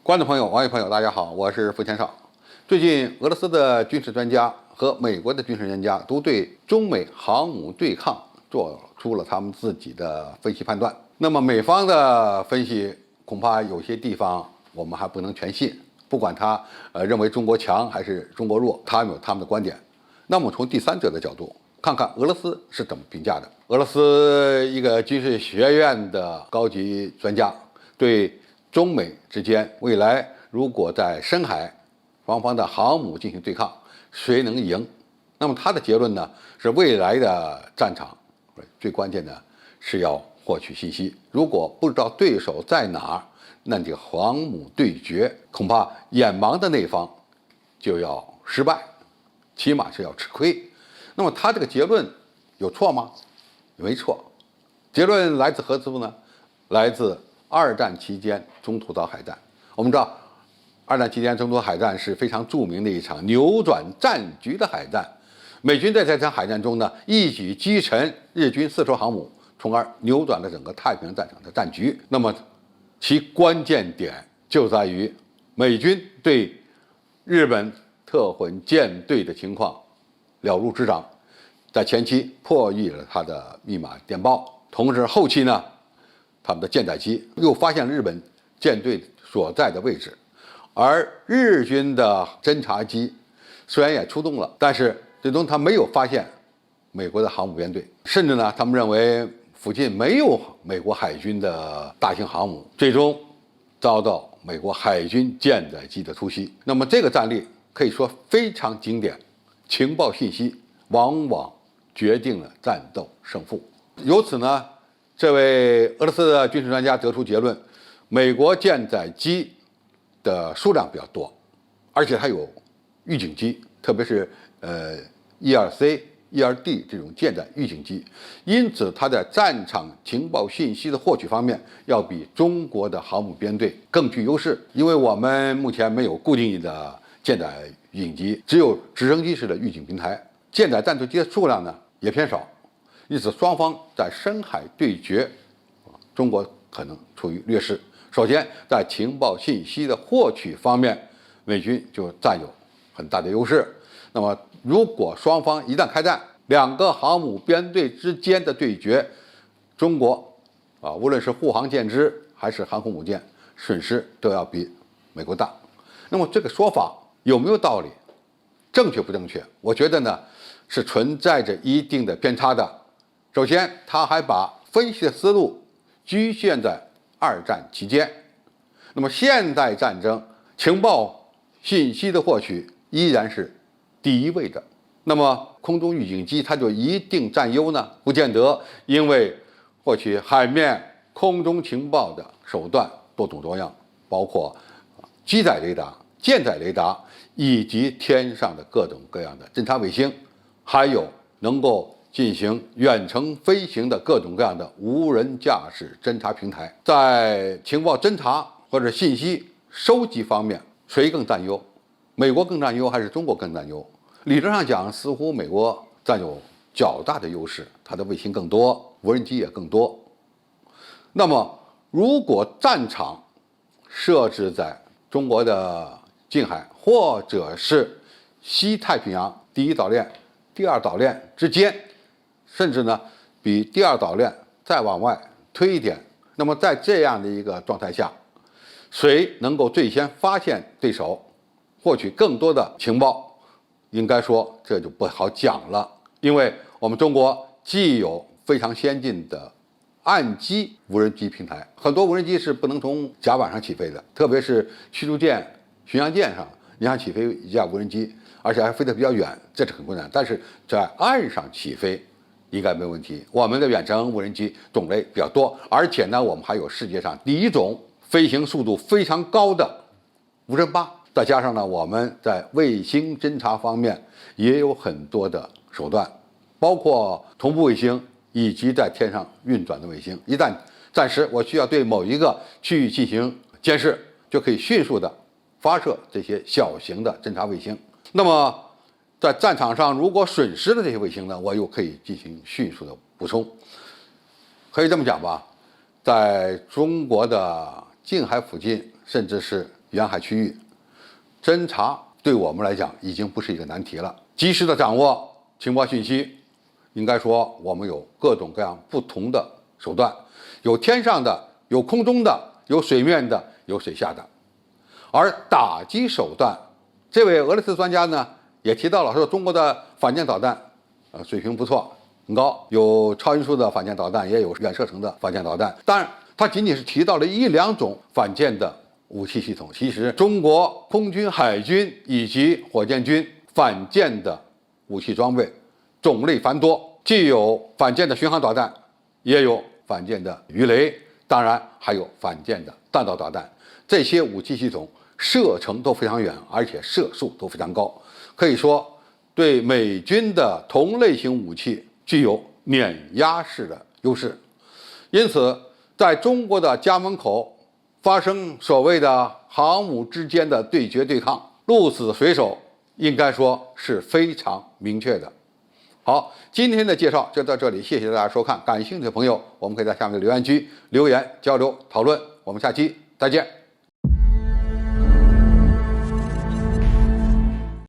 观众朋友、网友朋友，大家好，我是付千少。最近，俄罗斯的军事专家和美国的军事专家都对中美航母对抗做出了他们自己的分析判断。那么，美方的分析恐怕有些地方我们还不能全信，不管他认为中国强还是中国弱，他们有他们的观点。那么，从第三者的角度看看俄罗斯是怎么评价的。俄罗斯一个军事学院的高级专家对中美之间未来如果在深海双方的航母进行对抗，谁能赢？那么他的结论呢是未来的战场最关键的是要获取信息。如果不知道对手在哪儿，那这个航母对决恐怕眼盲的那方就要失败，起码是要吃亏。那么他这个结论有错吗？没错，结论来自何处呢？来自二战期间中途岛海战。我们知道，二战期间中途岛海战是非常著名的一场扭转战局的海战。美军在这场海战中呢，一举击沉日军4艘航母，从而扭转了整个太平洋战场的战局。那么，其关键点就在于美军对日本特混舰队的情况了如指掌，在前期破译了他的密码电报，同时后期呢，他们的舰载机又发现了日本舰队所在的位置，而日军的侦察机虽然也出动了，但是最终他没有发现美国的航母编队，甚至呢，他们认为附近没有美国海军的大型航母，最终遭到美国海军舰载机的突袭。那么这个战例可以说非常经典，情报信息往往决定了战斗胜负。由此呢，这位俄罗斯的军事专家得出结论：美国舰载机的数量比较多，而且它有预警机，特别是E2C、E2D 这种舰载预警机，因此它在战场情报信息的获取方面要比中国的航母编队更具优势。因为我们目前没有固定的舰载预警机，只有直升机式的预警平台，舰载战斗机的数量呢也偏少，因此双方在深海对决，中国可能处于劣势。首先，在情报信息的获取方面，美军就占有很大的优势。那么，如果双方一旦开战，两个航母编队之间的对决，中国无论是护航舰只还是航空母舰，损失都要比美国大。那么这个说法有没有道理？正确不正确？我觉得呢是存在着一定的偏差的。首先，他还把分析的思路局限在二战期间。那么现代战争情报信息的获取依然是第一位的。那么空中预警机它就一定占优呢？不见得，因为获取海面、空中情报的手段多种多样，包括机载雷达、舰载雷达，以及天上的各种各样的侦察卫星，还有能够进行远程飞行的各种各样的无人驾驶侦察平台。在情报侦察或者信息收集方面，谁更占优？美国更占优还是中国更占优？理论上讲，似乎美国占有较大的优势，它的卫星更多，无人机也更多。那么，如果战场设置在中国的近海，或者是西太平洋第一岛链、第二岛链之间，甚至呢比第二岛链再往外推一点，那么在这样的一个状态下，谁能够最先发现对手，获取更多的情报，应该说这就不好讲了。因为我们中国既有非常先进的岸基无人机平台，很多无人机是不能从甲板上起飞的，特别是驱逐舰、巡洋舰上，你想起飞一架无人机，而且还飞得比较远，这是很困难。但是在岸上起飞应该没问题。我们的远程无人机种类比较多，而且呢，我们还有世界上第一种飞行速度非常高的无人巴。再加上呢，我们在卫星侦察方面也有很多的手段，包括同步卫星以及在天上运转的卫星。一旦暂时我需要对某一个区域进行监视，就可以迅速的发射这些小型的侦察卫星。那么在战场上，如果损失了这些卫星呢，我又可以进行迅速的补充。可以这么讲吧，在中国的近海附近，甚至是沿海区域，侦察对我们来讲已经不是一个难题了。及时的掌握情报信息，应该说我们有各种各样不同的手段，有天上的，有空中的，有水面的，有水下的。而打击手段，这位俄罗斯专家呢也提到了，说中国的反舰导弹水平不错，很高，有超音速的反舰导弹，也有远射程的反舰导弹。当然，他仅仅是提到了1、2种反舰的武器系统。其实，中国空军、海军以及火箭军反舰的武器装备种类繁多，既有反舰的巡航导弹，也有反舰的鱼雷，当然还有反舰的弹道导弹。这些武器系统射程都非常远，而且射速都非常高，可以说对美军的同类型武器具有碾压式的优势。因此，在中国的家门口发生所谓的航母之间的对决对抗，鹿死谁手应该说是非常明确的。好，今天的介绍就到这里，谢谢大家收看。感兴趣的朋友，我们可以在下面的留言区留言交流讨论。我们下期再见。